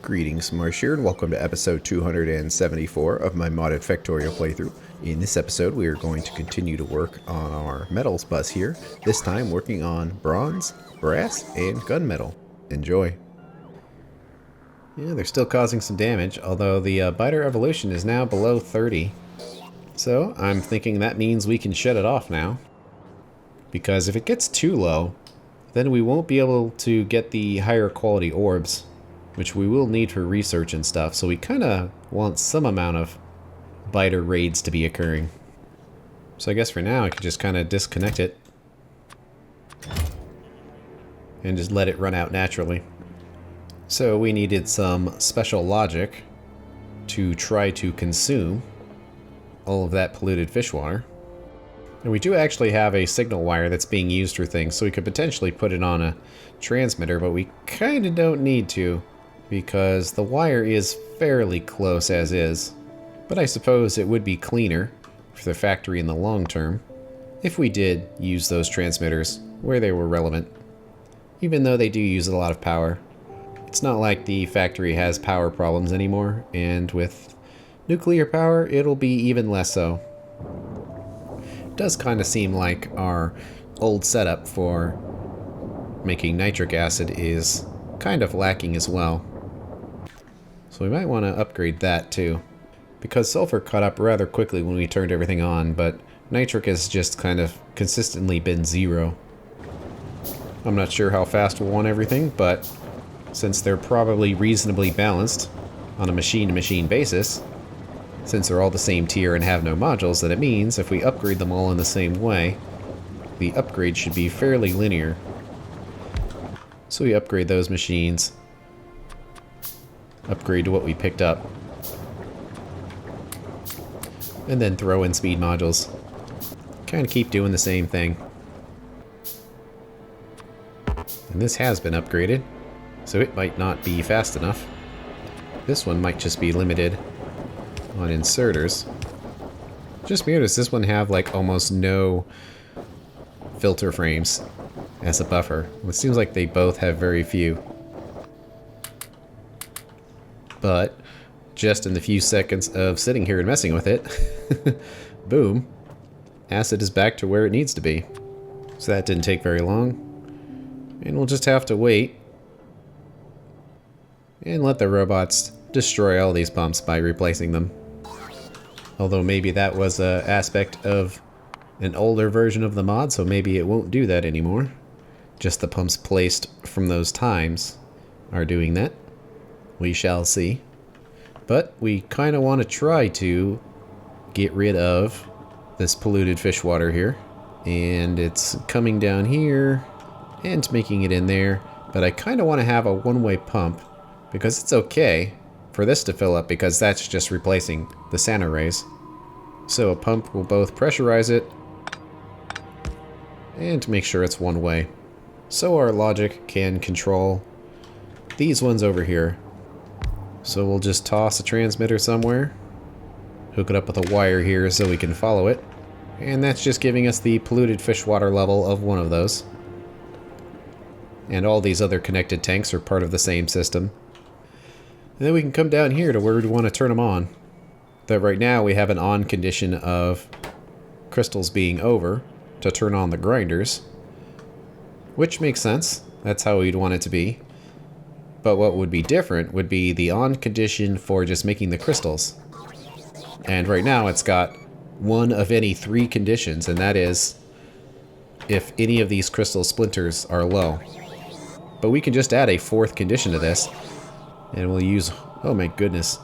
Greetings, Marsh here, and welcome to episode 274 of my modded Factorio playthrough. In this episode, we are going to continue to work on our metals bus here, this time working on bronze, brass, and gunmetal. Enjoy. Yeah, they're still causing some damage, although the biter evolution is now below 30. So, I'm thinking that means we can shut it off now. Because if it gets too low, then we won't be able to get the higher quality orbs, which we will need for research and stuff, so we kind of want some amount of biter raids to be occurring. So I guess for now I could just kind of disconnect it and just let it run out naturally. So we needed some special logic to try to consume all of that polluted fish water. And we do actually have a signal wire that's being used for things, so we could potentially put it on a transmitter, but we kind of don't need to, because the wire is fairly close as is. But I suppose it would be cleaner for the factory in the long term if we did use those transmitters where they were relevant. Even though they do use a lot of power. It's not like the factory has power problems anymore, and with nuclear power it'll be even less so. It does kind of seem like our old setup for making nitric acid is kind of lacking as well. So we might want to upgrade that too, because sulfur caught up rather quickly when we turned everything on, but nitric has just kind of consistently been 0. I'm not sure how fast we'll want everything, but since they're probably reasonably balanced on a machine-to-machine basis, since they're all the same tier and have no modules, then it means if we upgrade them all in the same way, the upgrade should be fairly linear. So we upgrade those machines, upgrade to what we picked up, and then throw in speed modules. Kind of keep doing the same thing. And this has been upgraded, so it might not be fast enough. This one might just be limited on inserters. Just notice this one have like almost no filter frames as a buffer. It seems like they both have very few. But just in the few seconds of sitting here and messing with it, boom, acid is back to where it needs to be. So that didn't take very long. And we'll just have to wait and let the robots destroy all these pumps by replacing them. Although maybe that was an aspect of an older version of the mod, so maybe it won't do that anymore. Just the pumps placed from those times are doing that. We shall see. But we kind of want to try to get rid of this polluted fish water here. And it's coming down here and making it in there. But I kind of want to have a one-way pump, because it's okay for this to fill up, because that's just replacing the Santa rays. So a pump will both pressurize it and make sure it's one way. So our logic can control these ones over here. So we'll just toss a transmitter somewhere, hook it up with a wire here so we can follow it, and that's just giving us the polluted fish water level of one of those. And all these other connected tanks are part of the same system. And then we can come down here to where we want to turn them on. But right now we have an on condition of crystals being over to turn on the grinders, which makes sense. That's how we'd want it to be. But what would be different would be the on condition for just making the crystals. And right now it's got one of any 3 conditions, and that is if any of these crystal splinters are low. But we can just add a 4th condition to this, and we'll use, oh my goodness,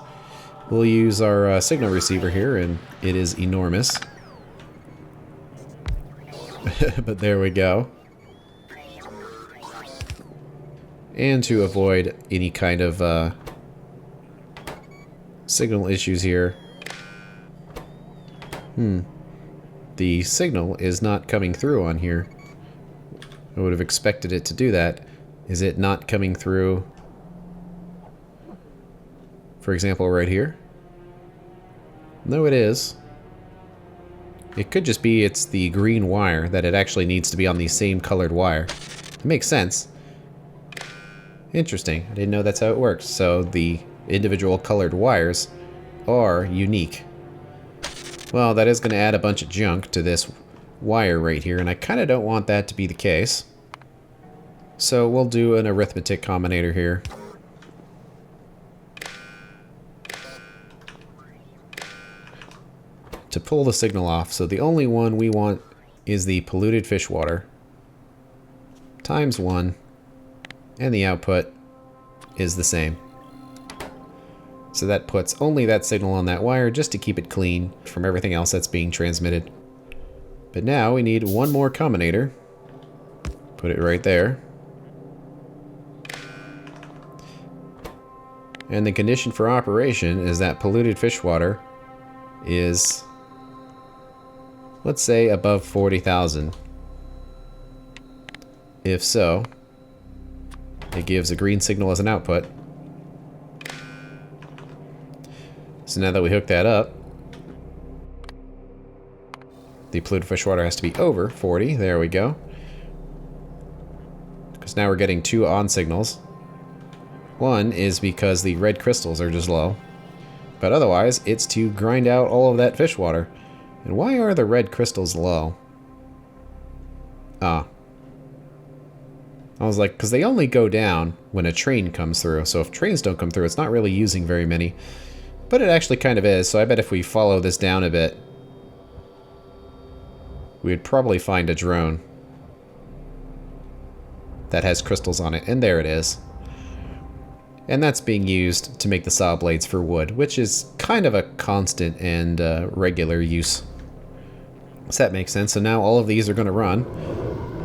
we'll use our signal receiver here, and it is enormous. But there we go. And to avoid any kind of signal issues here. The signal is not coming through on here. I would have expected it to do that. Is it not coming through, for example, right here? No, it is. It could just be it's the green wire, that it actually needs to be on the same colored wire. It makes sense. Interesting. I didn't know that's how it works. So the individual colored wires are unique. Well, that is going to add a bunch of junk to this wire right here, and I kind of don't want that to be the case. So we'll do an arithmetic combinator here. To pull the signal off. So the only one we want is the polluted fish water times 1, and the output is the same. So that puts only that signal on that wire just to keep it clean from everything else that's being transmitted. But now we need one more combinator. Put it right there. And the condition for operation is that polluted fish water is, let's say, above 40,000. If so, it gives a green signal as an output. So now that we hook that up, the polluted fish water has to be over 40. There we go. Because now we're getting 2 on signals. One is because the red crystals are just low. But otherwise, it's to grind out all of that fish water. And why are the red crystals low? Ah. I was like, because they only go down when a train comes through. So if trains don't come through, it's not really using very many. But it actually kind of is, so I bet if we follow this down a bit, we would probably find a drone that has crystals on it. And there it is. And that's being used to make the saw blades for wood, which is kind of a constant and regular use. So that makes sense. So now all of these are going to run,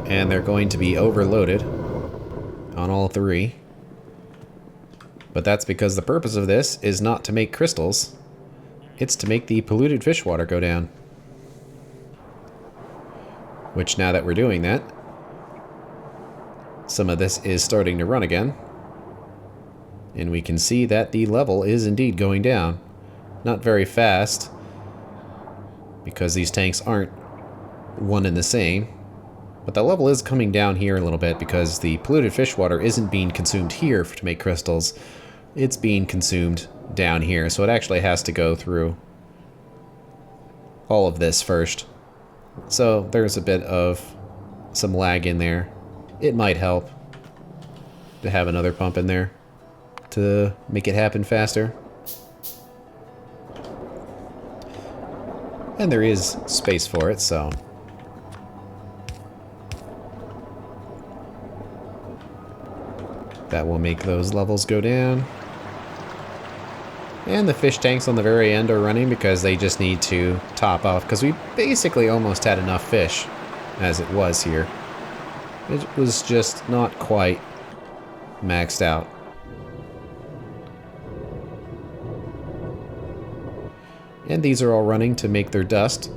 and they're going to be overloaded on all 3. But that's because the purpose of this is not to make crystals. It's to make the polluted fish water go down. Which, now that we're doing that, some of this is starting to run again. And we can see that the level is indeed going down. Not very fast, because these tanks aren't one and the same. But the level is coming down here a little bit because the polluted fish water isn't being consumed here to make crystals. It's being consumed down here, so it actually has to go through all of this first. So there's a bit of some lag in there. It might help to have another pump in there to make it happen faster. And there is space for it, so that will make those levels go down. And the fish tanks on the very end are running because they just need to top off, because we basically almost had enough fish as it was here. It was just not quite maxed out. And these are all running to make their dust,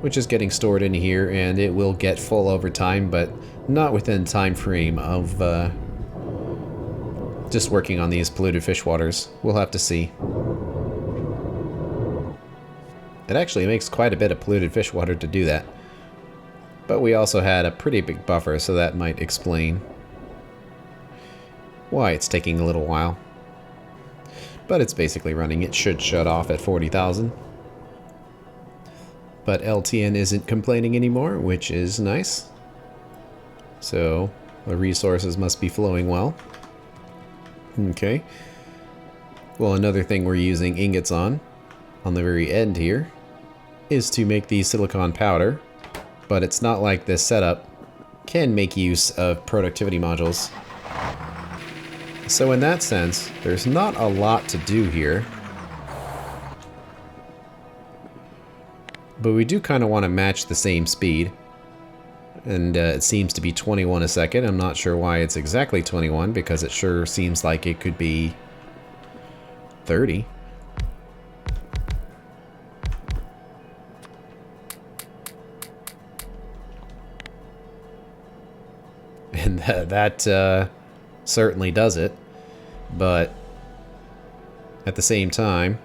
which is getting stored in here, and it will get full over time, but not within time frame of just working on these polluted fish waters. We'll have to see. It actually makes quite a bit of polluted fish water to do that. But we also had a pretty big buffer, so that might explain why it's taking a little while. But it's basically running. It should shut off at 40,000. But LTN isn't complaining anymore, which is nice. So the resources must be flowing well. Okay. Well, another thing we're using ingots on the very end here, is to make the silicon powder. But it's not like this setup can make use of productivity modules. So in that sense, there's not a lot to do here. But we do kind of want to match the same speed. And it seems to be 21 a second. I'm not sure why it's exactly 21, because it sure seems like it could be 30. And that certainly does it. But at the same time,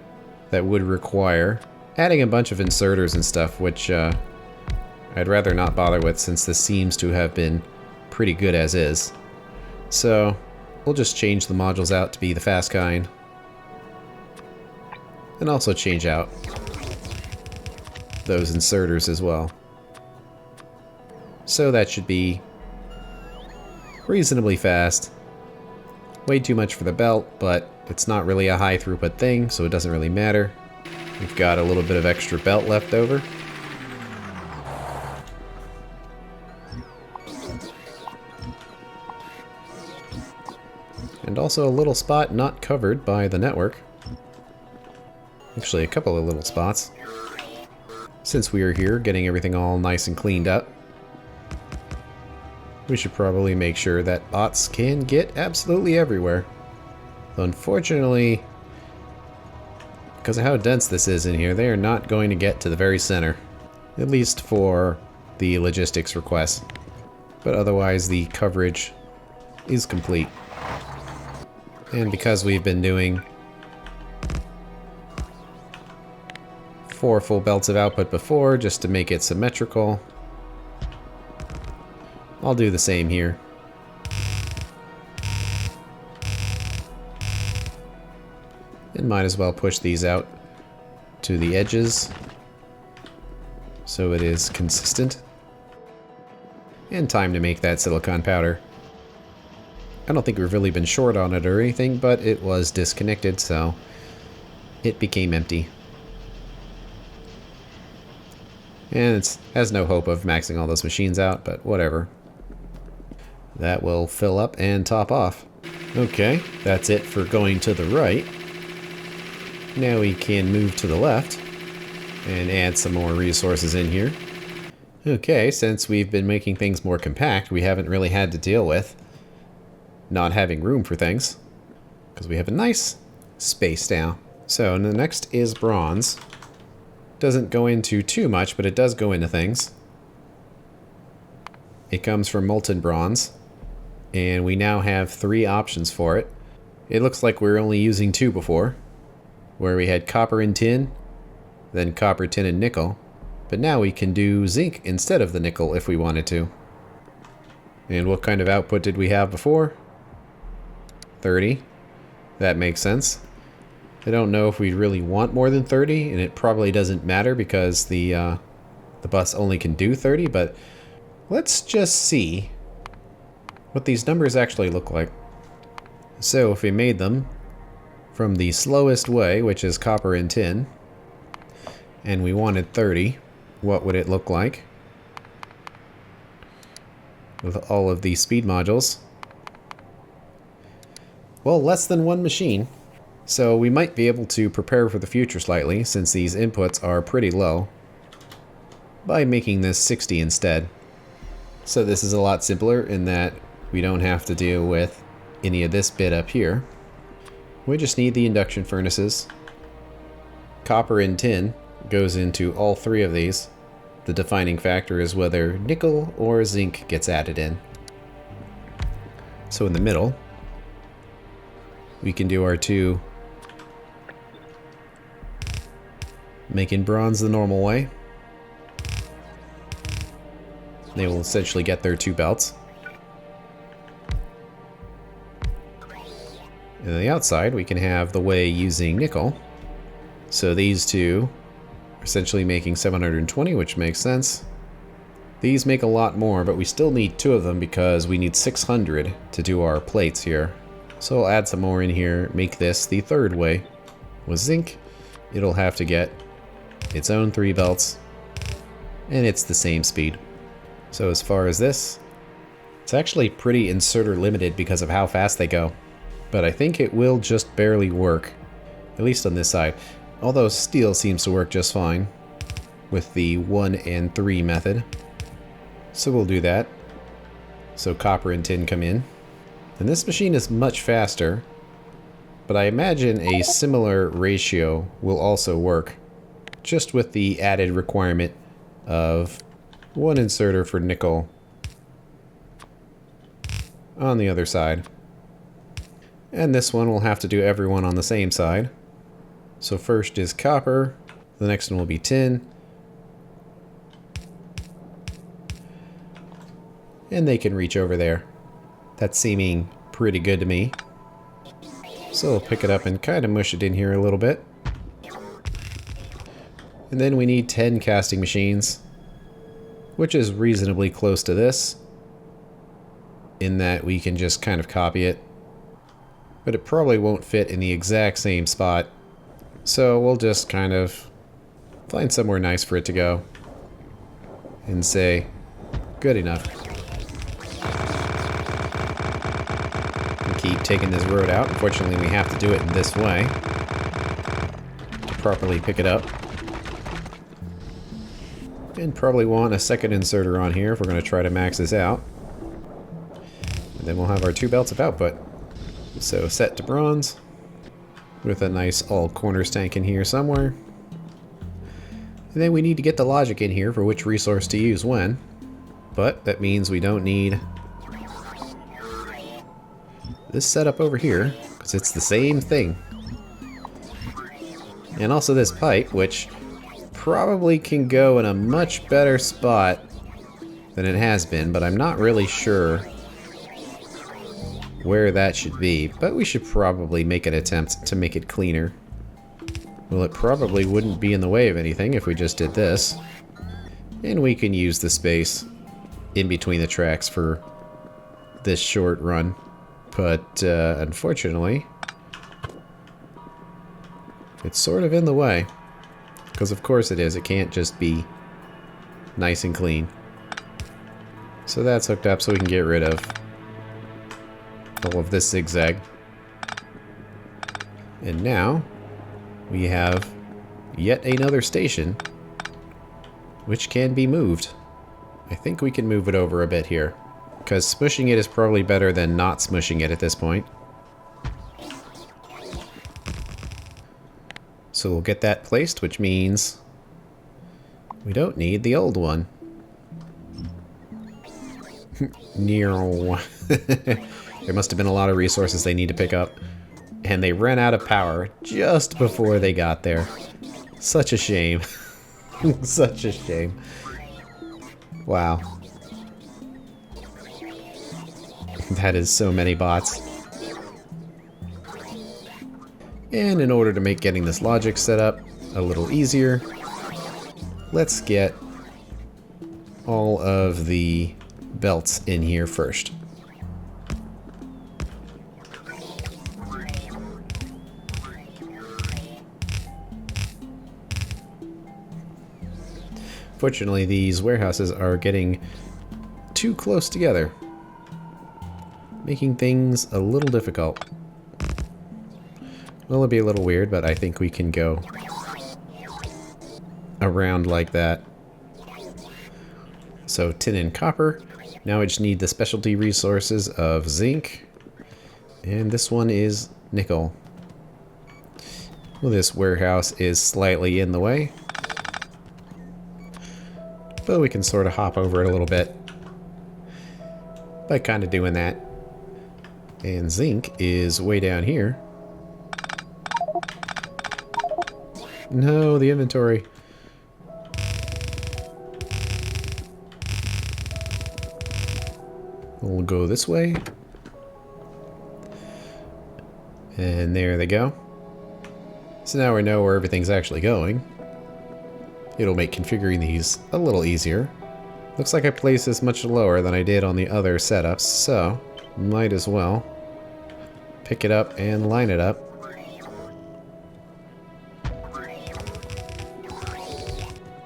that would require adding a bunch of inserters and stuff, which I'd rather not bother with, since this seems to have been pretty good as is. So we'll just change the modules out to be the fast kind. And also change out those inserters as well. So that should be reasonably fast. Way too much for the belt, but it's not really a high throughput thing, so it doesn't really matter. We've got a little bit of extra belt left over. And also a little spot not covered by the network. Actually, a couple of little spots. Since we are here getting everything all nice and cleaned up, we should probably make sure that bots can get absolutely everywhere. Though unfortunately, because of how dense this is in here, they are not going to get to the very center. At least for the logistics requests. But otherwise, the coverage is complete. And because we've been doing 4 full belts of output before, just to make it symmetrical, I'll do the same here. And might as well push these out to the edges so it is consistent. And time to make that silicon powder. I don't think we've really been short on it or anything, but it was disconnected, so it became empty. And it has no hope of maxing all those machines out, but whatever. That will fill up and top off. Okay, that's it for going to the right. Now we can move to the left and add some more resources in here. Okay, since we've been making things more compact, we haven't really had to deal with not having room for things, because we have a nice space now. So the next is bronze. Doesn't go into too much, but it does go into things. It comes from molten bronze, and we now have 3 options for it. It looks like we were only using 2 before, where we had copper and tin, then copper, tin, and nickel. But now we can do zinc instead of the nickel if we wanted to. And what kind of output did we have before? 30. That makes sense. I don't know if we really want more than 30, and it probably doesn't matter because the bus only can do 30, but let's just see what these numbers actually look like. So if we made them from the slowest way, which is copper and tin, and we wanted 30, what would it look like with all of these speed modules? Well, less than 1 machine. So we might be able to prepare for the future slightly, since these inputs are pretty low, by making this 60 instead. So this is a lot simpler in that we don't have to deal with any of this bit up here. We just need the induction furnaces. Copper and tin goes into all 3 of these. The defining factor is whether nickel or zinc gets added in. So in the middle, we can do our 2 making bronze the normal way. They will essentially get their 2 belts. And on the outside, we can have the way using nickel. So these 2 are essentially making 720, which makes sense. These make a lot more, but we still need 2 of them because we need 600 to do our plates here. So I'll add some more in here, make this the 3rd way. With zinc, it'll have to get its own 3 belts, and it's the same speed. So as far as this, it's actually pretty inserter limited because of how fast they go. But I think it will just barely work, at least on this side. Although steel seems to work just fine with the 1 and 3 method. So we'll do that. So copper and tin come in. And this machine is much faster, but I imagine a similar ratio will also work, just with the added requirement of 1 inserter for nickel on the other side. And this one will have to do everyone on the same side. So first is copper, the next one will be tin, and they can reach over there. That's seeming pretty good to me. So we'll pick it up and kind of mush it in here a little bit. And then we need 10 casting machines, which is reasonably close to this, in that we can just kind of copy it. But it probably won't fit in the exact same spot, so we'll just kind of find somewhere nice for it to go and say, good enough. We'll keep taking this road out. Unfortunately, we have to do it in this way to properly pick it up. And probably want a second inserter on here if we're going to try to max this out. And then we'll have our 2 belts of output. So set to bronze, with a nice all corners tank in here somewhere. And then we need to get the logic in here for which resource to use when. But that means we don't need this setup over here, because it's the same thing. And also this pipe, which probably can go in a much better spot than it has been, but I'm not really sure where that should be. But we should probably make an attempt to make it cleaner. Well, it probably wouldn't be in the way of anything if we just did this. And we can use the space in between the tracks for this short run. But unfortunately, it's sort of in the way. Because of course it is, it can't just be nice and clean. So that's hooked up so we can get rid of all of this zigzag. And now we have yet another station which can be moved. I think we can move it over a bit here, because smushing it is probably better than not smushing it at this point. So we'll get that placed, which means we don't need the old one. There must have been a lot of resources they need to pick up, and they ran out of power just before they got there. Such a shame. Such a shame. Wow. That is so many bots. And in order to make getting this logic set up a little easier, let's get all of the belts in here first. Fortunately, these warehouses are getting too close together, making things a little difficult. Well, it'll be a little weird, but I think we can go around like that. So tin and copper. Now I just need the specialty resources of zinc. And this one is nickel. Well, this warehouse is slightly in the way, but we can sort of hop over it a little bit by kind of doing that. And zinc is way down here. No, the inventory. We'll go this way. And there they go. So now we know where everything's actually going. It'll make configuring these a little easier. Looks like I placed this much lower than I did on the other setups, so might as well pick it up and line it up.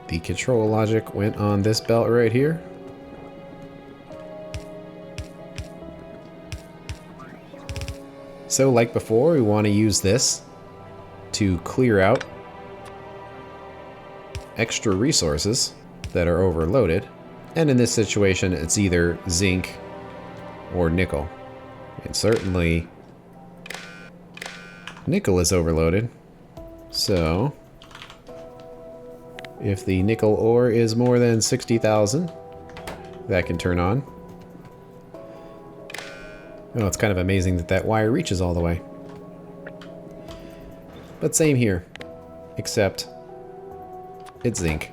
The control logic went on this belt right here. So like before, we want to use this to clear out extra resources that are overloaded. And in this situation, it's either zinc or nickel. And certainly nickel is overloaded. So if the nickel ore is more than 60,000, that can turn on. Oh, it's kind of amazing that that wire reaches all the way. But same here, except it's zinc.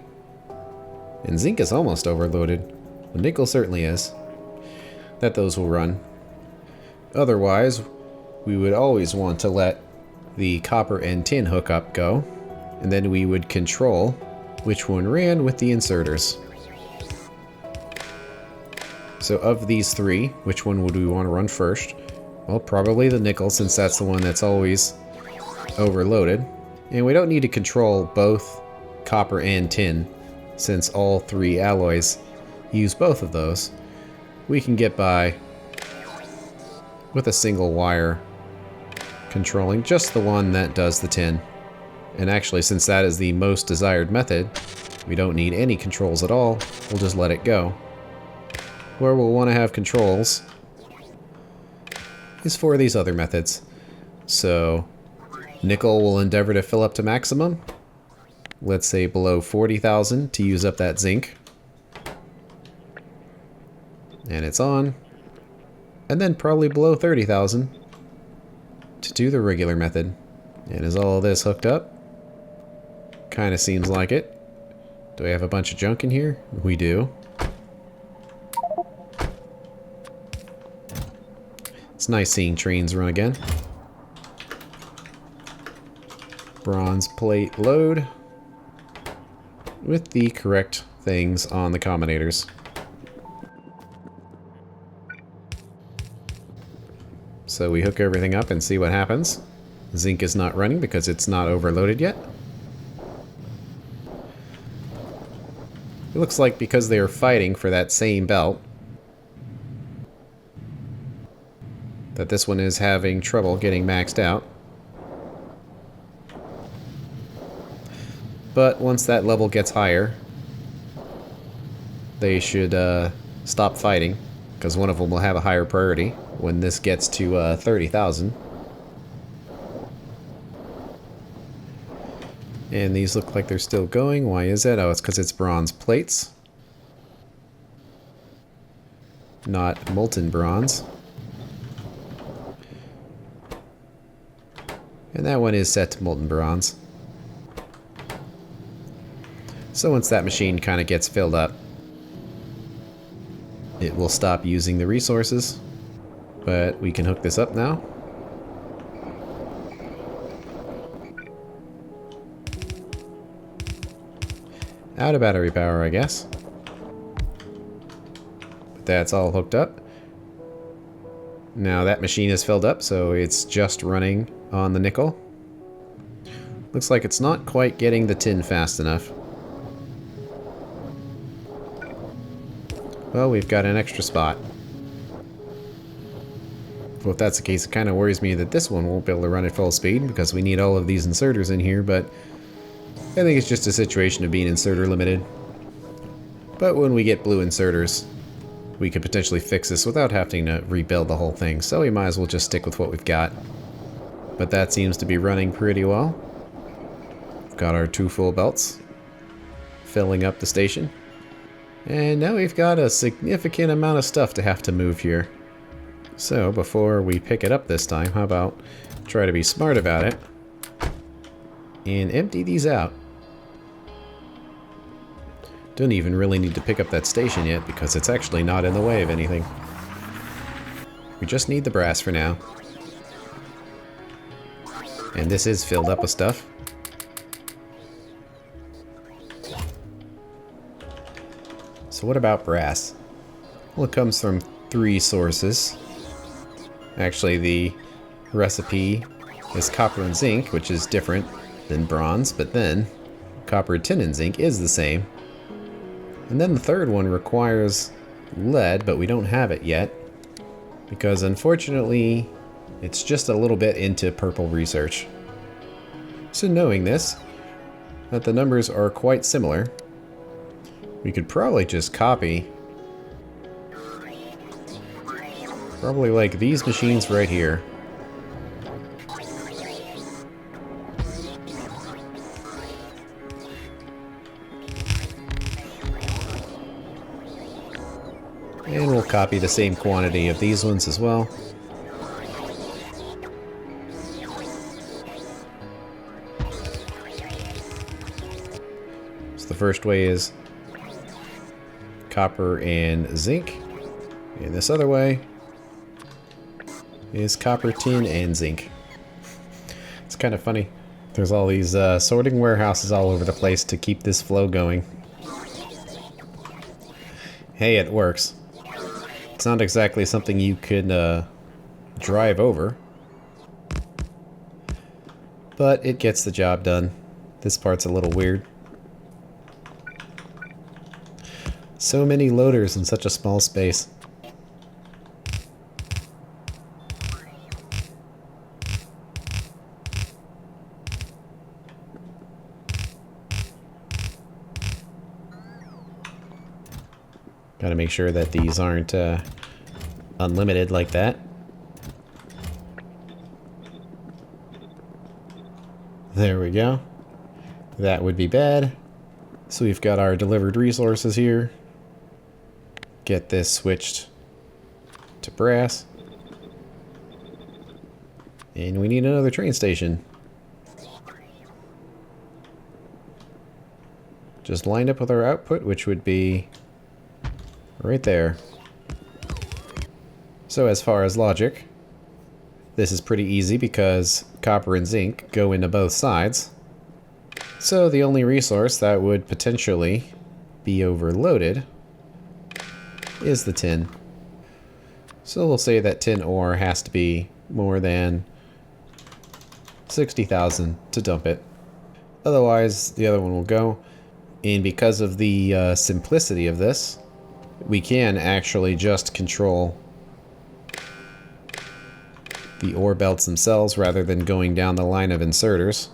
And zinc is almost overloaded. Well, nickel certainly is. That those will run. Otherwise, we would always want to let the copper and tin hookup go, and then we would control which one ran with the inserters. So of these three, which one would we want to run first? Well, probably the nickel, since that's the one that's always overloaded. And we don't need to control both copper and tin, since all three alloys use both of those. We can get by with a single wire controlling just the one that does the tin. And actually, since that is the most desired method, we don't need any controls at all. We'll just let it go. Where we'll want to have controls is for these other methods. So nickel will endeavor to fill up to maximum. Let's say below 40,000 to use up that zinc. And it's on. And then probably below 30,000 to do the regular method. And is all of this hooked up? Kind of seems like it. Do we have a bunch of junk in here? We do. It's nice seeing trains run again. Bronze plate load with the correct things on the combinators. So we hook everything up and see what happens. Zinc is not running because it's not overloaded yet. It looks like because they are fighting for that same belt, that this one is having trouble getting maxed out. But once that level gets higher, they should stop fighting, because one of them will have a higher priority when this gets to 30,000. And these look like they're still going. Why is that? Oh, it's because it's bronze plates, not molten bronze. And that one is set to molten bronze. So once that machine kind of gets filled up, it will stop using the resources. But we can hook this up now. Out of battery power, I guess. But that's all hooked up. Now that machine is filled up, so it's just running on the nickel. Looks like it's not quite getting the tin fast enough. Well, we've got an extra spot. Well, if that's the case, it kind of worries me that this one won't be able to run at full speed because we need all of these inserters in here, but I think it's just a situation of being inserter limited. But when we get blue inserters, we could potentially fix this without having to rebuild the whole thing, so we might as well just stick with what we've got. But that seems to be running pretty well. We've got our 2 full belts filling up the station. And now we've got a significant amount of stuff to have to move here. So before we pick it up this time, how about try to be smart about it and empty these out. Don't even really need to pick up that station yet because it's actually not in the way of anything. We just need the brass for now. And this is filled up with stuff. So what about brass? Well, it comes from 3 sources. Actually, the recipe is copper and zinc, which is different than bronze, but then copper, tin, and zinc is the same. And then the third one requires lead, but we don't have it yet, because unfortunately, it's just a little bit into purple research. So knowing this, that the numbers are quite similar, we could probably just copy probably like these machines right here. And we'll copy the same quantity of these ones as well. So the first way is copper and zinc. And this other way is copper, tin, and zinc. It's kind of funny. There's all these sorting warehouses all over the place to keep this flow going. Hey, it works. It's not exactly something you could drive over, but it gets the job done. This part's a little weird. So many loaders in such a small space. Gotta make sure that these aren't unlimited like that. There we go. That would be bad. So we've got our delivered resources here. Get this switched to brass. And we need another train station. Just lined up with our output, which would be right there. So as far as logic, this is pretty easy because copper and zinc go into both sides. So the only resource that would potentially be overloaded is the tin. So we'll say that tin ore has to be more than 60,000 to dump it. Otherwise, the other one will go. And because of the simplicity of this, we can actually just control the ore belts themselves rather than going down the line of inserters.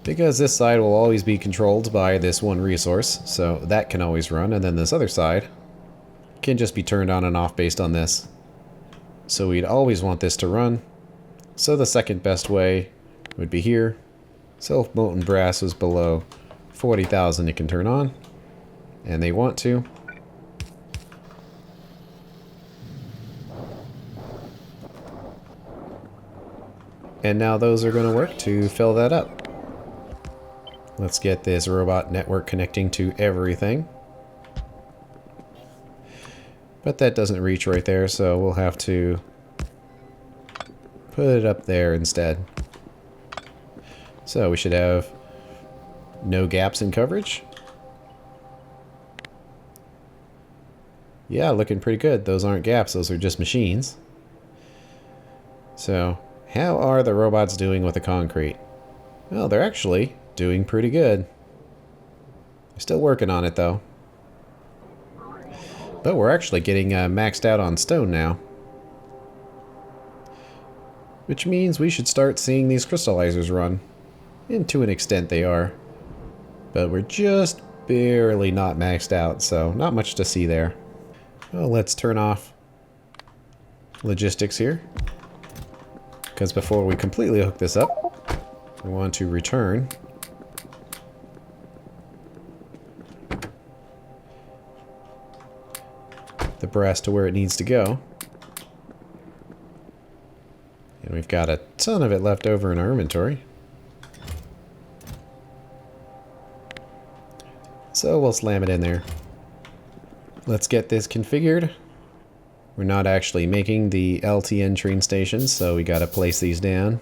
Because this side will always be controlled by this one resource, so that can always run, and then this other side can just be turned on and off based on this. So we'd always want this to run. So the second best way would be here. So if molten brass was below 40,000, it can turn on, and they want to. And now those are going to work to fill that up. Let's get this robot network connecting to everything. But that doesn't reach right there, so we'll have to put it up there instead. So we should have no gaps in coverage. Yeah, looking pretty good. Those aren't gaps, those are just machines. So, how are the robots doing with the concrete? Well, they're actually doing pretty good. They're still working on it, though. But we're actually getting maxed out on stone now. Which means we should start seeing these crystallizers run. And to an extent they are. But we're just barely not maxed out, so not much to see there. Well, let's turn off logistics here. Because before we completely hook this up, we want to return the brass to where it needs to go. And we've got a ton of it left over in our inventory. So we'll slam it in there. Let's get this configured. We're not actually making the LTN train stations, so we gotta place these down.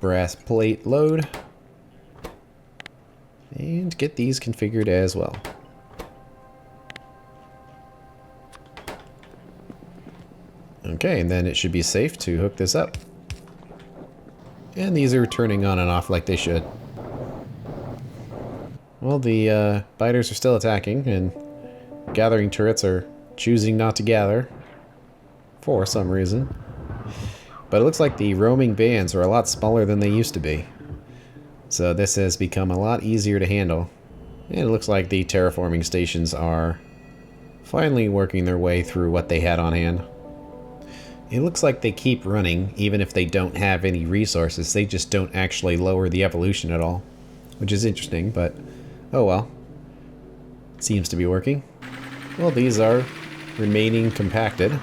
Brass plate load. And get these configured as well. Okay, and then it should be safe to hook this up. And these are turning on and off like they should. Well, the biters are still attacking, and gathering turrets are choosing not to gather for some reason. But it looks like the roaming bands are a lot smaller than they used to be. So this has become a lot easier to handle. And it looks like the terraforming stations are finally working their way through what they had on hand. It looks like they keep running, even if they don't have any resources. They just don't actually lower the evolution at all. Which is interesting, but oh well. Seems to be working. Well, these are remaining compacted.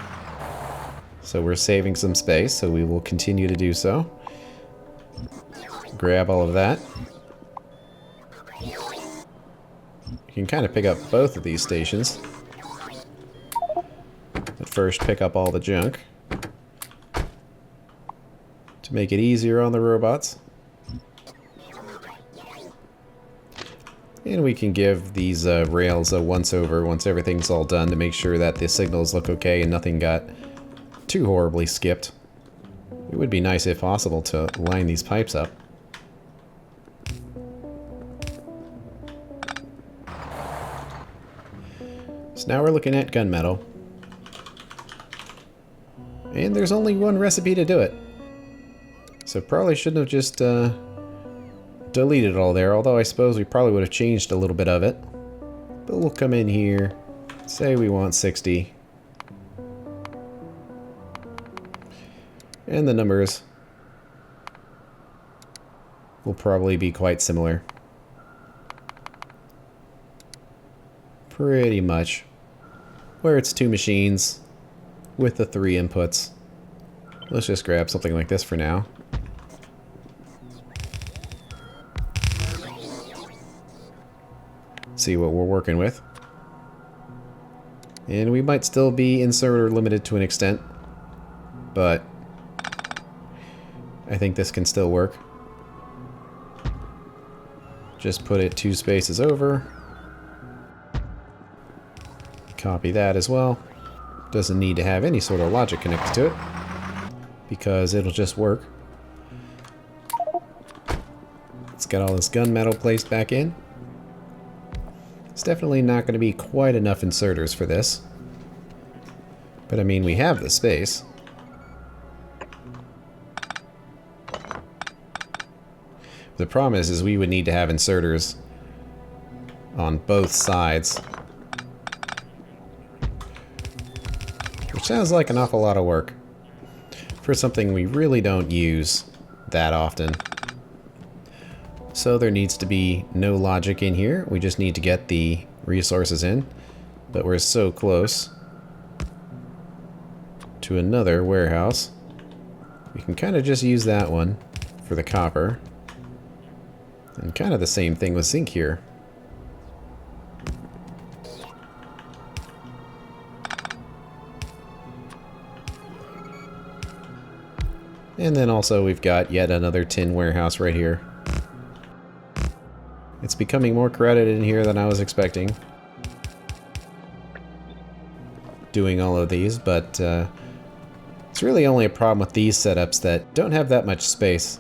So we're saving some space, so we will continue to do so. Grab all of that. You can kind of pick up both of these stations. But first, pick up all the junk to make it easier on the robots. And we can give these rails a once-over once everything's all done to make sure that the signals look okay and nothing got too horribly skipped. It would be nice, if possible, to line these pipes up. So now we're looking at gunmetal. And there's only one recipe to do it. So probably shouldn't have just deleted it all there, although I suppose we probably would have changed a little bit of it. But we'll come in here, say we want 60. And the numbers will probably be quite similar. Pretty much. Where it's 2 machines with the 3 inputs. Let's just grab something like this for now. See what we're working with. And we might still be inserter limited to an extent, but I think this can still work. Just put it 2 spaces over. Copy that as well. Doesn't need to have any sort of logic connected to it, because it'll just work. Let's get all this gunmetal placed back in. It's definitely not going to be quite enough inserters for this. But I mean, we have the space. The problem is we would need to have inserters on both sides. Which sounds like an awful lot of work for something we really don't use that often. So there needs to be no logic in here. We just need to get the resources in. But we're so close to another warehouse. We can kind of just use that one for the copper. And kind of the same thing with zinc here. And then also we've got yet another tin warehouse right here. It's becoming more crowded in here than I was expecting, doing all of these, but it's really only a problem with these setups that don't have that much space.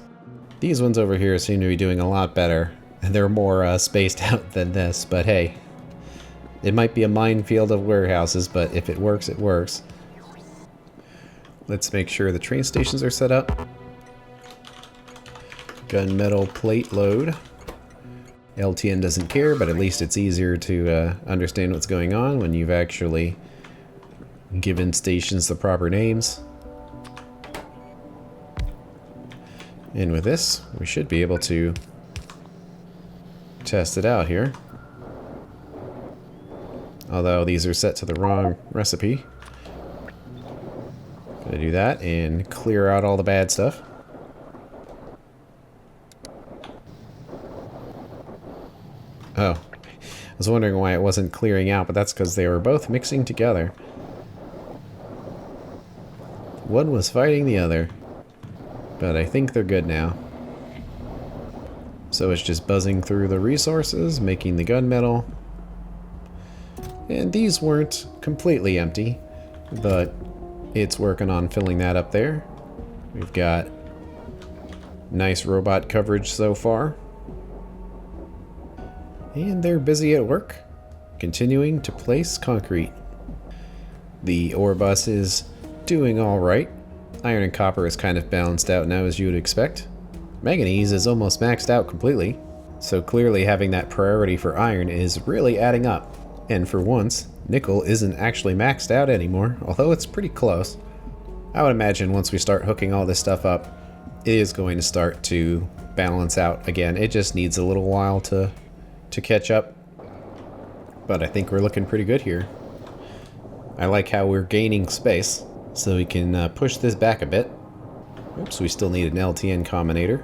These ones over here seem to be doing a lot better, and they're more spaced out than this, but hey, it might be a minefield of warehouses, but if it works, it works. Let's make sure the train stations are set up. Gunmetal plate load. LTN doesn't care, but at least it's easier to understand what's going on when you've actually given stations the proper names. And with this, we should be able to test it out here. Although these are set to the wrong recipe. Gonna do that and clear out all the bad stuff. Oh, I was wondering why it wasn't clearing out, but that's because they were both mixing together. One was fighting the other, but I think they're good now. So it's just buzzing through the resources, making the gunmetal. And these weren't completely empty, but it's working on filling that up there. We've got nice robot coverage so far. And they're busy at work, continuing to place concrete. The ore bus is doing alright. Iron and copper is kind of balanced out now, as you would expect. Manganese is almost maxed out completely, so clearly having that priority for iron is really adding up. And for once, nickel isn't actually maxed out anymore, although it's pretty close. I would imagine once we start hooking all this stuff up, it is going to start to balance out again. It just needs a little while to catch up, but I think we're looking pretty good here. I like how we're gaining space, so we can push this back a bit. Oops, we still need an LTN combinator.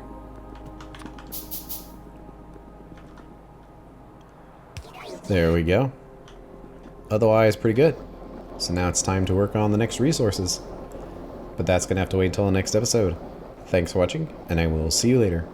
There we go. Otherwise, pretty good. So now it's time to work on the next resources. But that's going to have to wait until the next episode. Thanks for watching, and I will see you later.